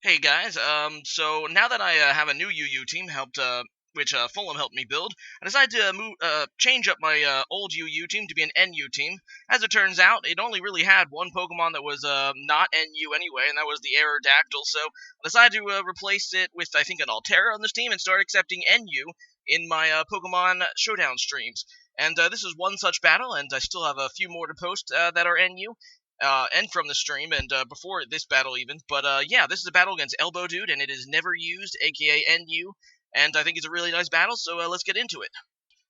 Hey guys, so now that I have a new UU team which Fulham helped me build, I decided to change up my old UU team to be an NU team. As it turns out, it only really had one Pokemon that was not NU anyway, and that was the Aerodactyl. So I decided to replace it with I think an Altera on this team and start accepting NU in my Pokemon Showdown streams. And this is one such battle, and I still have a few more to post that are NU and from the stream, and before this battle even. But yeah, this is a battle against Elbobdude, and it is Neverused, aka NU, and I think it's a really nice battle, so let's get into it.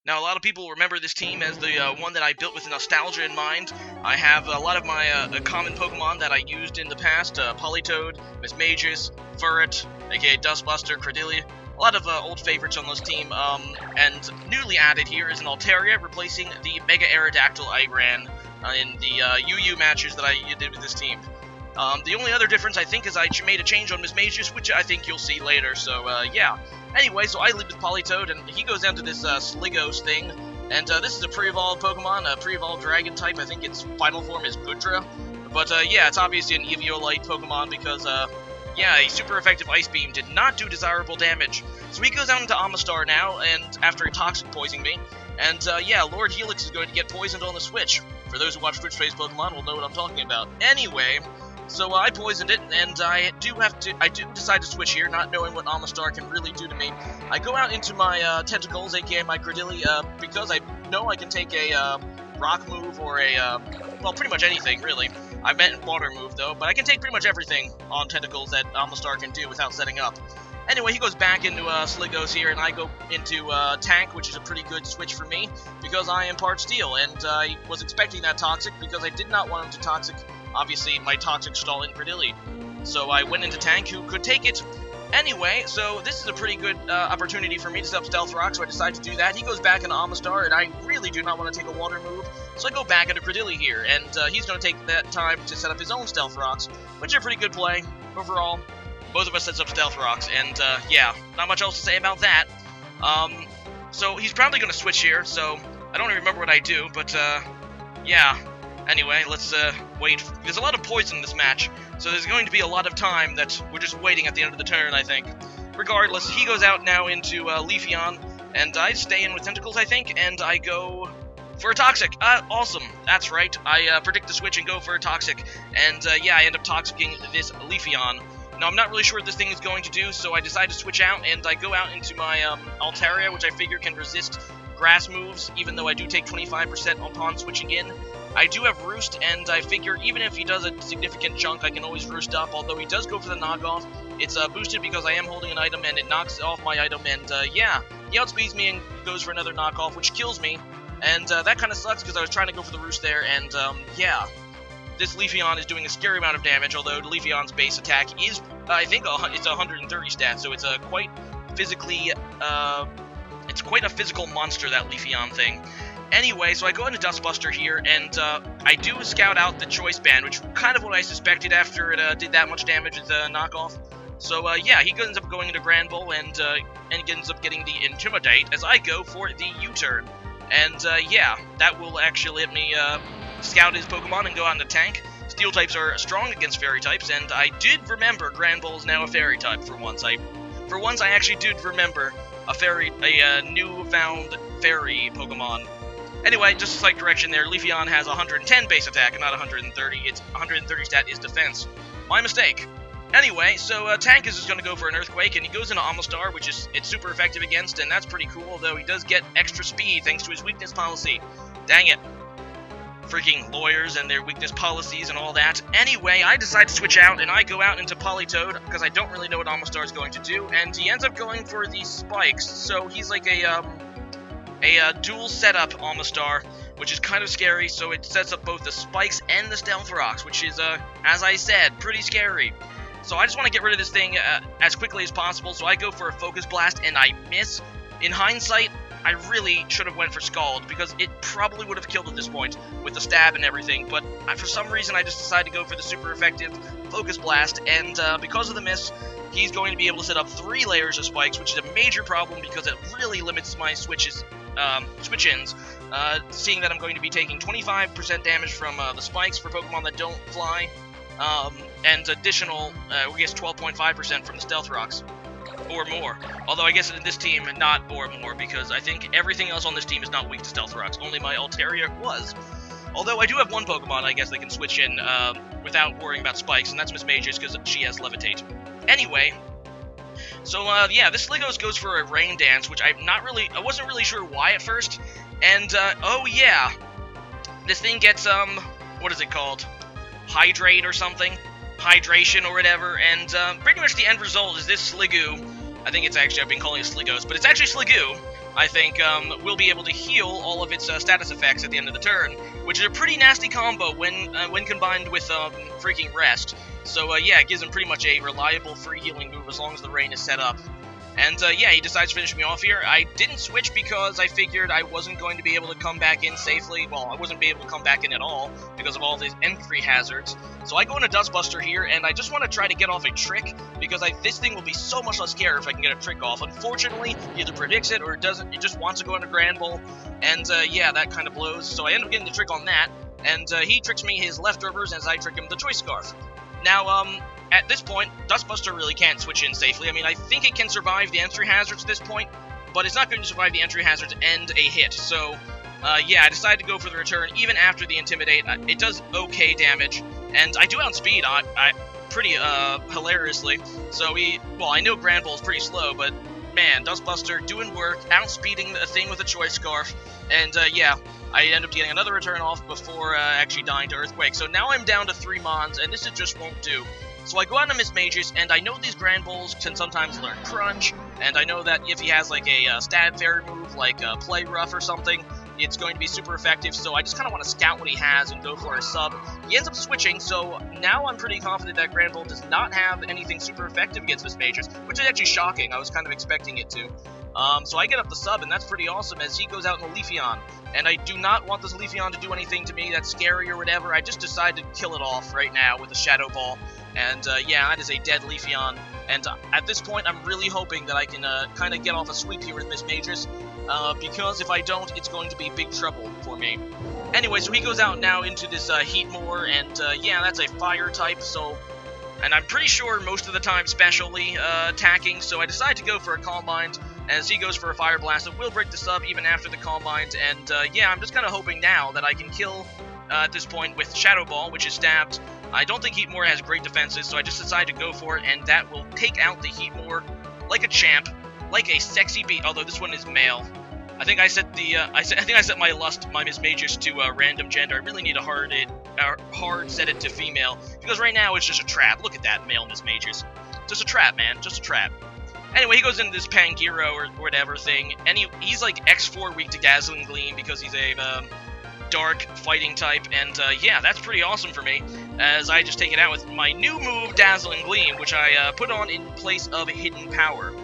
Now, a lot of people remember this team as the one that I built with nostalgia in mind. I have a lot of my common Pokemon that I used in the past, Politoed, Mismagius, Furret, aka Dustbuster, Credillia, a lot of old favorites on this team, and newly added here is an Altaria, replacing the Mega Aerodactyl I ran in the UU matches that I did with this team. The only other difference, I think, is I made a change on Mismagius, which I think you'll see later, so yeah. Anyway, so I lead with Politoed, and he goes down to this Sligos thing, and this is a pre-evolved Pokemon, a pre-evolved Dragon type. I think its final form is Goodra, but yeah, it's obviously an Eviolite Pokemon because, yeah, a super effective Ice Beam did not do desirable damage. So he goes down into Amistar now, and after he Toxic Poisoning me, and yeah, Lord Helix is going to get poisoned on the Switch. For those who watch Twitch-based Pokemon will know what I'm talking about. Anyway, so I poisoned it, and I do decide to switch here, not knowing what Amistar can really do to me. I go out into my Tentacles, aka my Credillia, because I know I can take a Rock move or a, well, pretty much anything, really. I meant Water move, though, but I can take pretty much everything on Tentacles that Amistar can do without setting up. Anyway, he goes back into Sligos here, and I go into Tank, which is a pretty good switch for me, because I am part Steel, and I was expecting that Toxic, because I did not want him to Toxic, obviously, my Toxic stall in Credillia. So I went into Tank, who could take it. Anyway, so this is a pretty good opportunity for me to set up Stealth Rock, so I decide to do that. He goes back into Amistar, and I really do not want to take a Water move, so I go back into Credillia here, and he's going to take that time to set up his own Stealth Rocks, which are a pretty good play, overall. Both of us sets up Stealth Rocks, and yeah, not much else to say about that. So he's probably going to switch here, so I don't even remember what I do, but yeah. Anyway, let's wait. There's a lot of poison in this match, so there's going to be a lot of time that we're just waiting at the end of the turn, I think. Regardless, he goes out now into Leafeon, and I stay in with Tentacles, I think, and I go for a Toxic. Awesome. That's right. I predict the switch and go for a Toxic, and yeah, I end up Toxicking this Leafeon. Now, I'm not really sure what this thing is going to do, so I decide to switch out, and I go out into my Altaria, which I figure can resist grass moves, even though I do take 25% upon switching in. I do have Roost, and I figure even if he does a significant chunk, I can always Roost up, although he does go for the knockoff. It's boosted because I am holding an item, and it knocks off my item, and yeah, he outspeeds me and goes for another knockoff, which kills me, and that kind of sucks because I was trying to go for the Roost there, and yeah. This Leafeon is doing a scary amount of damage, although Leafeon's base attack is, I think, it's 130 stat, so it's a quite physically, it's quite a physical monster, that Leafeon thing. Anyway, so I go into Dustbuster here, and I do scout out the Choice Band, which kind of what I suspected after it did that much damage with the knockoff. So yeah, he ends up going into Granbull, and he ends up getting the Intimidate, as I go for the U-turn. And yeah, that will actually let me scout his Pokemon and go out into Tank. Steel types are strong against Fairy types, and I did remember Granbull is now a Fairy type for once. I actually did remember a newfound Fairy Pokemon. Anyway, just a slight correction there. Leafeon has 110 base attack and not 130. Its 130 stat is defense. My mistake. Anyway, so Tank is just going to go for an Earthquake, and he goes into Amistar, which is it's super effective against, and that's pretty cool, though he does get extra speed thanks to his weakness policy. Dang it. Freaking lawyers and their weakness policies and all that. Anyway, I decide to switch out, and I go out into Politoed, because I don't really know what Amistar is going to do, and he ends up going for the Spikes, so he's like a dual setup Amistar, which is kind of scary, so it sets up both the Spikes and the Stealth Rocks, which is, as I said, pretty scary. So I just want to get rid of this thing as quickly as possible, so I go for a Focus Blast, and I miss. In hindsight, I really should have went for Scald, because it probably would have killed at this point, with the stab and everything, but for some reason I just decided to go for the super effective Focus Blast, and because of the miss, he's going to be able to set up 3 layers of Spikes, which is a major problem, because it really limits my switch-ins, seeing that I'm going to be taking 25% damage from the Spikes for Pokemon that don't fly. and additional, I guess 12.5% from the Stealth Rocks, or more. Although I guess in this team, not or more, because I think everything else on this team is not weak to Stealth Rocks. Only my Altaria was. Although I do have one Pokemon, I guess, that can switch in without worrying about spikes, and that's Mismagius, because she has Levitate. Anyway, so yeah, this Sligos goes for a Rain Dance, which I wasn't really sure why at first. And oh yeah, this thing gets what is it called? Hydrate or something? Hydration or whatever, and pretty much the end result is this Sliggoo, I think it's actually, I've been calling it Sligos, but it's actually Sliggoo, I think, will be able to heal all of its status effects at the end of the turn, which is a pretty nasty combo when combined with freaking Rest. So yeah, it gives him pretty much a reliable free healing move as long as the Rain is set up. And yeah, he decides to finish me off here. I didn't switch because I figured I wasn't going to be able to come back in safely. Well, I wasn't able to come back in at all because of all these entry hazards. So I go into Dustbuster here, and I just want to try to get off a trick because this thing will be so much less scary if I can get a trick off. Unfortunately, he either predicts it or it doesn't. It just wants to go into Grand Bull, and yeah, that kind of blows. So I end up getting the trick on that, and he tricks me his leftovers as I trick him the Choice Scarf. Now, at this point, Dustbuster really can't switch in safely. I mean, I think it can survive the entry hazards at this point, but it's not going to survive the entry hazards and a hit. So, yeah, I decided to go for the return even after the Intimidate. It does okay damage, and I do outspeed pretty hilariously. So I know Grand Bull is pretty slow, but man, Dustbuster doing work, outspeeding a thing with a Choice Scarf, and yeah, I end up getting another return off before actually dying to Earthquake. So now I'm down to 3 Mons, and this just won't do. So I go out to Mismagius, and I know these Grand Bulls can sometimes learn Crunch, and I know that if he has like a Stab Fairy move, like Play Rough or something, it's going to be super effective, so I just kind of want to scout what he has and go for a sub. He ends up switching, so now I'm pretty confident that Grand Bull does not have anything super effective against Mismagius, which is actually shocking. I was kind of expecting it to. So I get up the sub, and that's pretty awesome as he goes out in the Leafeon. And I do not want this Leafeon to do anything to me that's scary or whatever. I just decided to kill it off right now with a Shadow Ball. And yeah, that is a dead Leafeon. And at this point, I'm really hoping that I can kind of get off a sweep here with Mismagius. Because if I don't, it's going to be big trouble for me. Anyway, so he goes out now into this Heatmore, and yeah, that's a Fire type, so... And I'm pretty sure most of the time specially attacking, so I decide to go for a Calm Mind, as he goes for a Fire Blast. It will break the sub even after the Calm Mind, and yeah, I'm just kind of hoping now that I can kill at this point with Shadow Ball, which is stabbed. I don't think Heatmore has great defenses, so I just decide to go for it, and that will take out the Heatmore like a champ, like a sexy beast. Although this one is male. I think I set the I think I set my Mismagius to random gender. I really need to hard set it to female, because right now it's just a trap. Look at that male Mismagius. Just a trap, man. Just a trap. Anyway, he goes into this Pangiro or whatever thing, and he's like X4 weak to Dazzling Gleam because he's a dark fighting type, and yeah, that's pretty awesome for me, as I just take it out with my new move, Dazzling Gleam, which I put on in place of Hidden Power.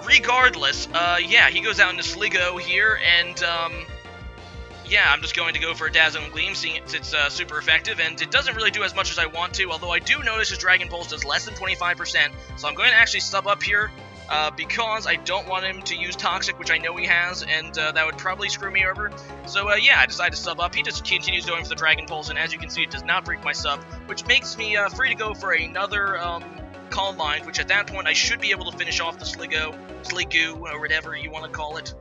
Regardless, yeah, he goes out into Sligo here, and yeah, I'm just going to go for a Dazzling Gleam, seeing it's super effective, and it doesn't really do as much as I want to, although I do notice his Dragon Pulse does less than 25%, so I'm going to actually sub up here, because I don't want him to use Toxic, which I know he has, and that would probably screw me over. So yeah, I decide to sub up. He just continues going for the Dragon Pulse, and as you can see, it does not break my sub, which makes me free to go for another Calm Mind, which at that point I should be able to finish off the Sliggoo, or whatever you want to call it.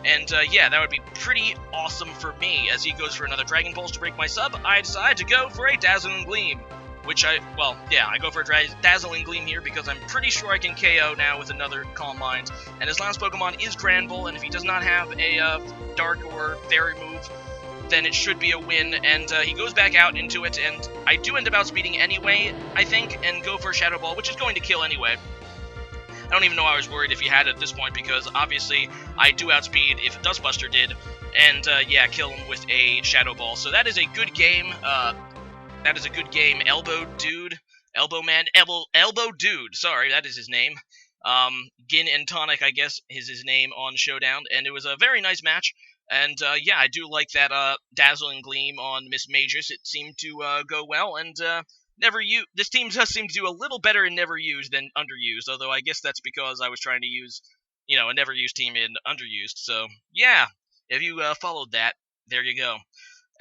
And yeah, that would be pretty awesome for me. As he goes for another Dragon Pulse to break my sub, I decide to go for a Dazzling Gleam. Which well, yeah, I go for a Dazzling Gleam here because I'm pretty sure I can KO now with another Calm Mind. And his last Pokemon is Grand Bull, and if he does not have a Dark or Fairy move, then it should be a win. And he goes back out into it, and I do end up outspeeding anyway, I think, and go for a Shadow Ball, which is going to kill anyway. I don't even know I was worried if he had it at this point, because obviously I do outspeed if Dustbuster did, and yeah, kill him with a Shadow Ball. So that is a good game. That is a good game. Elbobdude, Elbobdude. Sorry, that is his name. Gin and Tonic, I guess, is his name on Showdown, and it was a very nice match. And yeah, I do like that Dazzling Gleam on Mismagius. It seemed to go well, and this team does seem to do a little better in Neverused than Underused, although I guess that's because I was trying to use, you know, a Neverused team in Underused. So, yeah, if you followed that, there you go.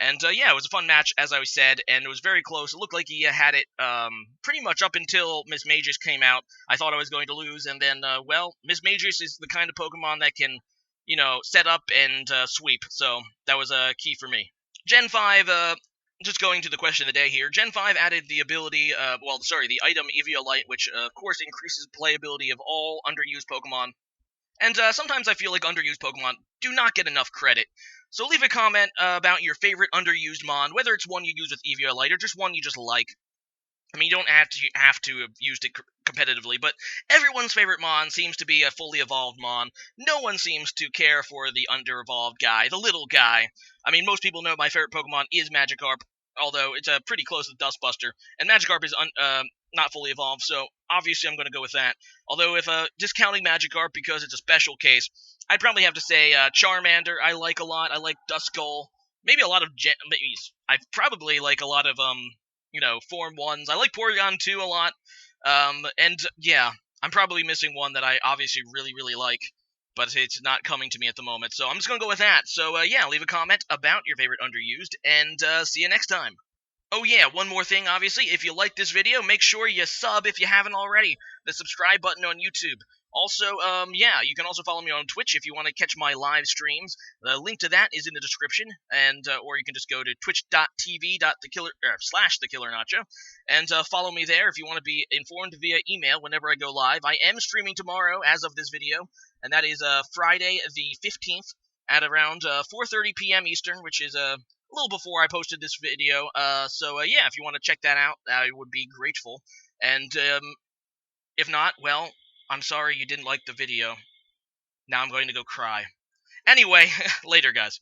And yeah, it was a fun match, as I said, and it was very close. It looked like he had it pretty much up until Mismagius came out. I thought I was going to lose, and then, well, Mismagius is the kind of Pokemon that can, set up and sweep, so that was key for me. Gen 5, just going to the question of the day here, Gen 5 added the ability, the item Eviolite, which, of course, increases playability of all underused Pokemon. And sometimes I feel like underused Pokemon do not get enough credit. So leave a comment about your favorite underused Mon, whether it's one you use with Eviolite or just one you just like. I mean, you don't have to have used it competitively, but everyone's favorite Mon seems to be a fully evolved Mon. No one seems to care for the under-evolved guy, the little guy. I mean, most people know my favorite Pokemon is Magikarp, although it's pretty close to Dustbuster, and Magikarp is not fully evolved, so obviously I'm going to go with that. Although if discounting Magikarp because it's a special case, I'd probably have to say Charmander I like a lot. I like Duskull. Maybe a lot of I probably like a lot of Form 1s. I like Porygon 2 a lot. And yeah, I'm probably missing one that I obviously really, really like, but it's not coming to me at the moment. So I'm just going to go with that. So yeah, leave a comment about your favorite underused, and see you next time. Oh yeah, one more thing, obviously, if you like this video, make sure you sub if you haven't already. The subscribe button on YouTube. Also, yeah, you can also follow me on Twitch if you want to catch my live streams. The link to that is in the description, and or you can just go to twitch.tv/TheKillerNacho and follow me there if you want to be informed via email whenever I go live. I am streaming tomorrow as of this video, and that is Friday the 15th at around 4:30 p.m. Eastern, which is a little before I posted this video. So yeah, if you want to check that out, I would be grateful. And if not, well, I'm sorry you didn't like the video. Now I'm going to go cry. Anyway, later, guys.